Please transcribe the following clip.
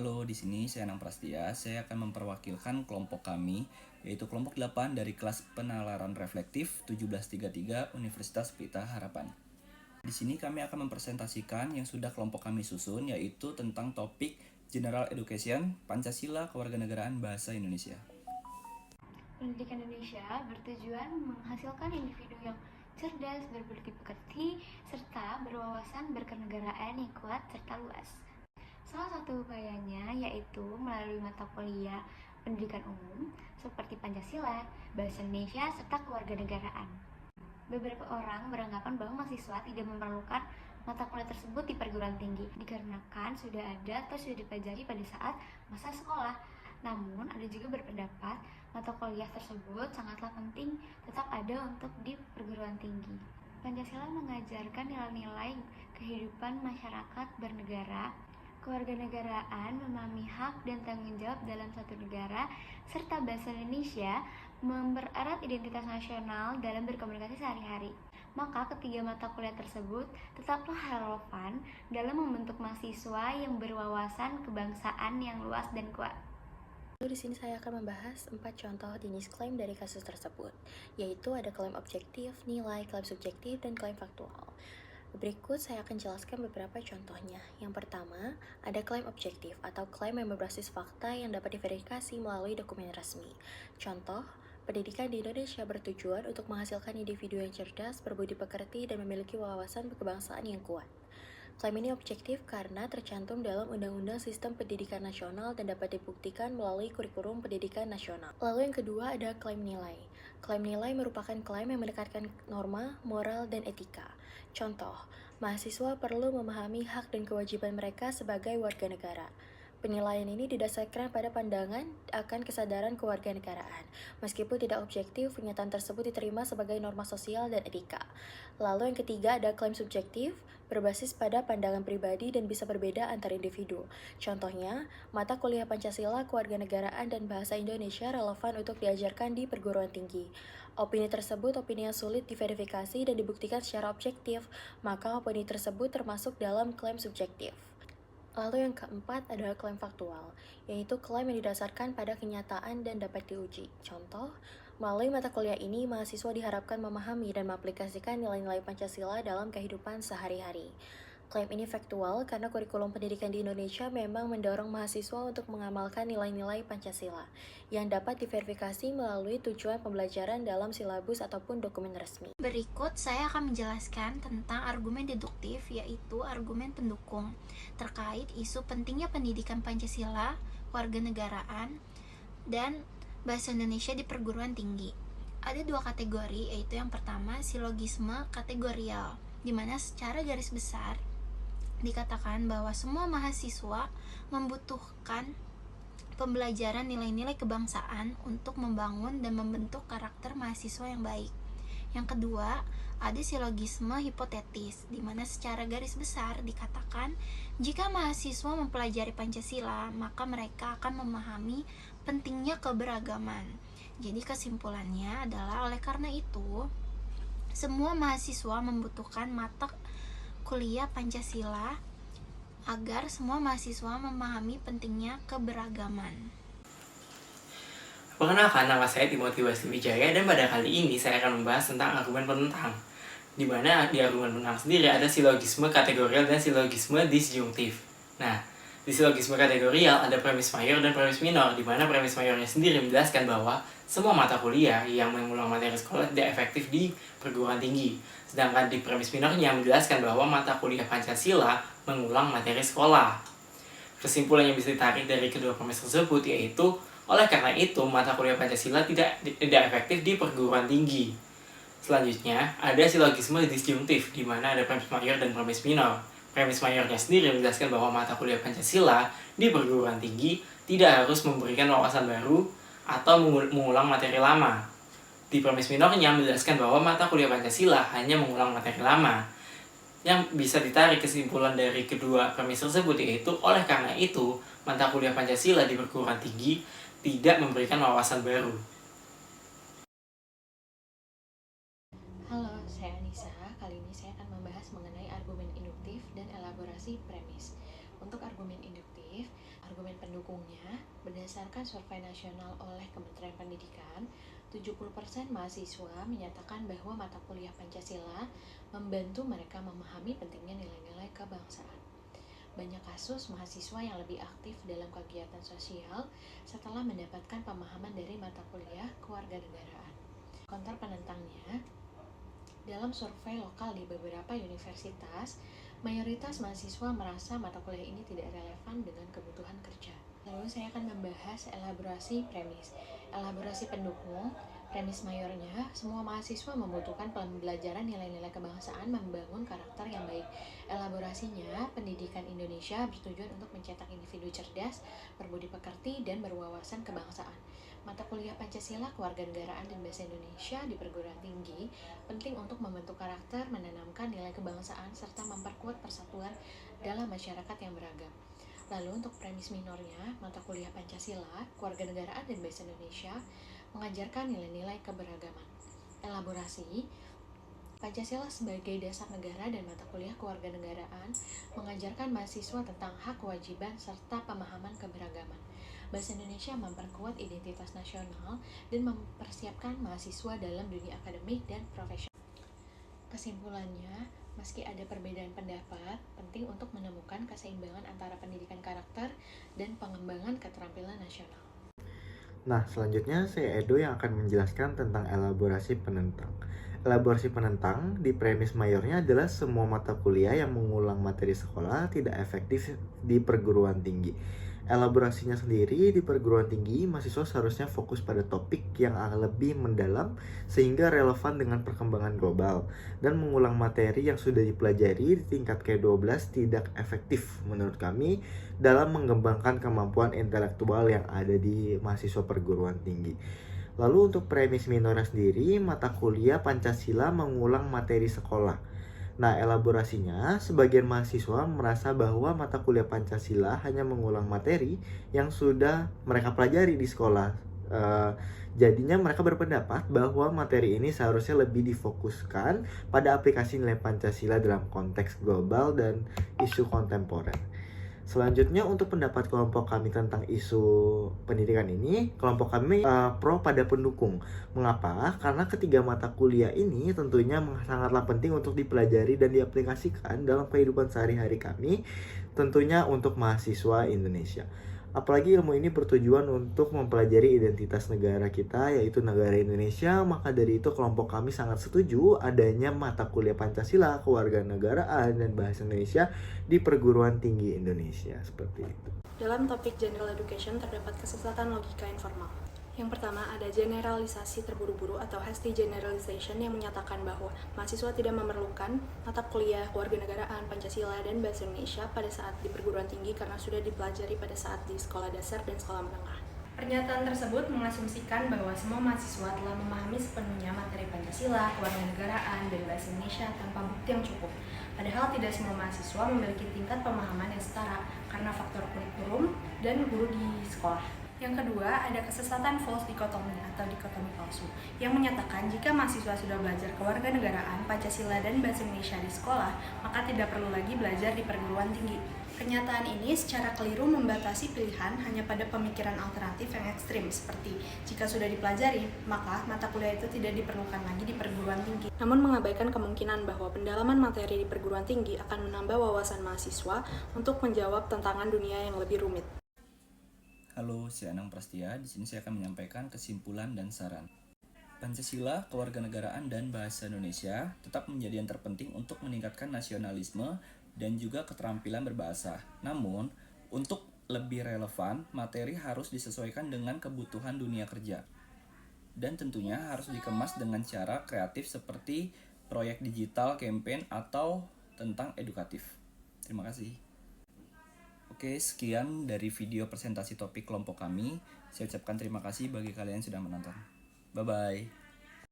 Halo, di sini saya Anang Prastia. Saya akan memperwakilkan kelompok kami, yaitu kelompok 8 dari kelas penalaran reflektif 1733 Universitas Pelita Harapan. Di sini kami akan mempresentasikan yang sudah kelompok kami susun, yaitu tentang topik General Education, Pancasila, Kewarganegaraan, Bahasa Indonesia. Pendidikan Indonesia bertujuan menghasilkan individu yang cerdas, berbudi pekerti, serta berwawasan berkenegaraan yang kuat serta luas. Salah satu upayanya yaitu melalui mata kuliah pendidikan umum seperti Pancasila, Bahasa Indonesia, serta Kewarganegaraan. Beberapa orang beranggapan bahwa mahasiswa tidak memerlukan mata kuliah tersebut di perguruan tinggi dikarenakan sudah ada atau sudah dipelajari pada saat masa sekolah. Namun ada juga berpendapat mata kuliah tersebut sangatlah penting tetap ada untuk di perguruan tinggi. Pancasila mengajarkan nilai-nilai kehidupan masyarakat bernegara, kewarganegaraan, memahami hak dan tanggung jawab dalam satu negara, serta bahasa Indonesia mempererat identitas nasional dalam berkomunikasi sehari-hari. Maka ketiga mata kuliah tersebut tetaplah relevan dalam membentuk mahasiswa yang berwawasan kebangsaan yang luas dan kuat. Di sini saya akan membahas 4 contoh jenis klaim dari kasus tersebut, yaitu ada klaim objektif, nilai, klaim subjektif, dan klaim faktual. Berikut saya akan jelaskan beberapa contohnya. Yang pertama, ada klaim objektif atau klaim yang berbasis fakta yang dapat diverifikasi melalui dokumen resmi. Contoh, pendidikan di Indonesia bertujuan untuk menghasilkan individu yang cerdas, berbudi pekerti, dan memiliki wawasan kebangsaan yang kuat. Klaim ini objektif karena tercantum dalam Undang-Undang Sistem Pendidikan Nasional dan dapat dibuktikan melalui kurikulum pendidikan nasional. Lalu yang kedua ada klaim nilai. Klaim nilai merupakan klaim yang mendekatkan norma, moral, dan etika. Contoh, mahasiswa perlu memahami hak dan kewajiban mereka sebagai warga negara. Penilaian ini didasarkan pada pandangan akan kesadaran kewarganegaraan. Meskipun tidak objektif, pernyataan tersebut diterima sebagai norma sosial dan etika. Lalu yang ketiga ada klaim subjektif, berbasis pada pandangan pribadi dan bisa berbeda antar individu. Contohnya, mata kuliah Pancasila, Kewarganegaraan, dan Bahasa Indonesia relevan untuk diajarkan di perguruan tinggi. Opini tersebut opini yang sulit diverifikasi dan dibuktikan secara objektif, maka opini tersebut termasuk dalam klaim subjektif. Lalu yang keempat adalah klaim faktual, yaitu klaim yang didasarkan pada kenyataan dan dapat diuji. Contoh, melalui mata kuliah ini, mahasiswa diharapkan memahami dan mengaplikasikan nilai-nilai Pancasila dalam kehidupan sehari-hari. Klaim ini faktual karena kurikulum pendidikan di Indonesia memang mendorong mahasiswa untuk mengamalkan nilai-nilai Pancasila yang dapat diverifikasi melalui tujuan pembelajaran dalam silabus ataupun dokumen resmi. Berikut saya akan menjelaskan tentang argumen deduktif, yaitu argumen pendukung terkait isu pentingnya pendidikan Pancasila, kewarganegaraan, dan bahasa Indonesia di perguruan tinggi. Ada dua kategori, yaitu yang pertama silogisme kategorial, di mana secara garis besar dikatakan bahwa semua mahasiswa membutuhkan pembelajaran nilai-nilai kebangsaan untuk membangun dan membentuk karakter mahasiswa yang baik. Yang kedua, ada silogisme hipotetis, di mana secara garis besar dikatakan jika mahasiswa mempelajari Pancasila, maka mereka akan memahami pentingnya keberagaman. Jadi kesimpulannya adalah oleh karena itu, semua mahasiswa membutuhkan mata kuliah Pancasila agar semua mahasiswa memahami pentingnya keberagaman. Perkenalkan, nama saya Timothy Wesley Wijaya dan pada kali ini saya akan membahas tentang argumen penentang, di mana di argumen penentang sendiri ada silogisme kategorial dan silogisme disjungtif. Nah, di silogisme kategorial ada premis mayor dan premis minor, di mana premis mayornya sendiri menjelaskan bahwa semua mata kuliah yang mengulang materi sekolah tidak efektif di perguruan tinggi. Sedangkan di premis minornya menjelaskan bahwa mata kuliah Pancasila mengulang materi sekolah. Kesimpulan yang bisa ditarik dari kedua premis tersebut yaitu oleh karena itu mata kuliah Pancasila tidak efektif di perguruan tinggi. Selanjutnya ada silogisme disjungtif, di mana ada premis mayor dan premis minor. Premis mayornya sendiri menjelaskan bahwa mata kuliah Pancasila di perguruan tinggi tidak harus memberikan wawasan baru atau mengulang materi lama. Di premis minornya menjelaskan bahwa mata kuliah Pancasila hanya mengulang materi lama. Yang bisa ditarik kesimpulan dari kedua premis tersebut yaitu oleh karena itu mata kuliah Pancasila di perguruan tinggi tidak memberikan wawasan baru. Halo, saya Anissa. Kali ini saya akan membahas mengenai argumen induktif dan elaborasi premis. Untuk argumen induktif, argumen pendukungnya, berdasarkan survei nasional oleh Kementerian Pendidikan, 70% mahasiswa menyatakan bahwa mata kuliah Pancasila membantu mereka memahami pentingnya nilai-nilai kebangsaan. Banyak kasus mahasiswa yang lebih aktif dalam kegiatan sosial setelah mendapatkan pemahaman dari mata kuliah kewarganegaraan. Konter penentangnya, dalam survei lokal di beberapa universitas, mayoritas mahasiswa merasa mata kuliah ini tidak relevan dengan kebutuhan kerja. Lalu saya akan membahas elaborasi premis. Elaborasi pendukung, premis mayornya, semua mahasiswa membutuhkan pembelajaran nilai-nilai kebangsaan membangun karakter yang baik. Elaborasinya, pendidikan Indonesia bertujuan untuk mencetak individu cerdas, berbudi pekerti, dan berwawasan kebangsaan. Mata kuliah Pancasila, Kewarganegaraan, dan Bahasa Indonesia di perguruan tinggi penting untuk membentuk karakter, menanamkan nilai kebangsaan, serta memperkuat persatuan dalam masyarakat yang beragam. Lalu untuk premis minornya, mata kuliah Pancasila, Kewarganegaraan, dan Bahasa Indonesia mengajarkan nilai-nilai keberagaman. Elaborasi, Pancasila sebagai dasar negara dan mata kuliah kewarganegaraan mengajarkan mahasiswa tentang hak kewajiban serta pemahaman keberagaman. Bahasa Indonesia memperkuat identitas nasional dan mempersiapkan mahasiswa dalam dunia akademik dan profesional. Kesimpulannya, meski ada perbedaan pendapat, penting untuk menemukan keseimbangan antara pendidikan karakter dan pengembangan keterampilan nasional. Nah, selanjutnya saya Edo yang akan menjelaskan tentang elaborasi penentang. Elaborasi penentang di premis mayornya adalah semua mata kuliah yang mengulang materi sekolah tidak efektif di perguruan tinggi. Elaborasinya sendiri, di perguruan tinggi, mahasiswa seharusnya fokus pada topik yang lebih mendalam sehingga relevan dengan perkembangan global, dan mengulang materi yang sudah dipelajari di tingkat ke-12 tidak efektif menurut kami dalam mengembangkan kemampuan intelektual yang ada di mahasiswa perguruan tinggi. Lalu untuk premis minornya sendiri, mata kuliah Pancasila mengulang materi sekolah. Nah, elaborasinya, sebagian mahasiswa merasa bahwa mata kuliah Pancasila hanya mengulang materi yang sudah mereka pelajari di sekolah. Jadinya mereka berpendapat bahwa materi ini seharusnya lebih difokuskan pada aplikasi nilai Pancasila dalam konteks global dan isu kontemporer. Selanjutnya untuk pendapat kelompok kami tentang isu pendidikan ini, kelompok kami pro pada pendukung. Mengapa? Karena ketiga mata kuliah ini tentunya sangatlah penting untuk dipelajari dan diaplikasikan dalam kehidupan sehari-hari kami, tentunya untuk mahasiswa Indonesia. Apalagi ilmu ini bertujuan untuk mempelajari identitas negara kita, yaitu negara Indonesia. Maka dari itu kelompok kami sangat setuju adanya mata kuliah Pancasila, Kewarganegaraan, dan Bahasa Indonesia di perguruan tinggi Indonesia. Seperti itu. Dalam topik general education terdapat kesesatan logika informal. Yang pertama, ada generalisasi terburu-buru atau hasty generalization yang menyatakan bahwa mahasiswa tidak memerlukan mata kuliah kewarganegaraan, Pancasila, dan Bahasa Indonesia pada saat di perguruan tinggi karena sudah dipelajari pada saat di sekolah dasar dan sekolah menengah. Pernyataan tersebut mengasumsikan bahwa semua mahasiswa telah memahami sepenuhnya materi Pancasila, kewarganegaraan, dan Bahasa Indonesia tanpa bukti yang cukup. Padahal tidak semua mahasiswa memiliki tingkat pemahaman yang setara karena faktor kurikulum dan guru di sekolah. Yang kedua, ada kesesatan false dichotomy atau dikotomi palsu yang menyatakan jika mahasiswa sudah belajar kewarganegaraan, Pancasila, dan Bahasa Indonesia di sekolah, maka tidak perlu lagi belajar di perguruan tinggi. Pernyataan ini secara keliru membatasi pilihan hanya pada pemikiran alternatif yang ekstrim, seperti jika sudah dipelajari, maka mata kuliah itu tidak diperlukan lagi di perguruan tinggi. Namun mengabaikan kemungkinan bahwa pendalaman materi di perguruan tinggi akan menambah wawasan mahasiswa untuk menjawab tantangan dunia yang lebih rumit. Halo, saya Anang Prastia. Di sini saya akan menyampaikan kesimpulan dan saran. Pancasila, Kewarganegaraan, dan Bahasa Indonesia tetap menjadi yang terpenting untuk meningkatkan nasionalisme dan juga keterampilan berbahasa. Namun, untuk lebih relevan, materi harus disesuaikan dengan kebutuhan dunia kerja. Dan tentunya harus dikemas dengan cara kreatif seperti proyek digital, campaign, atau tentang edukatif. Terima kasih. Oke, sekian dari video presentasi topik kelompok kami. Saya ucapkan terima kasih bagi kalian yang sudah menonton. Bye-bye.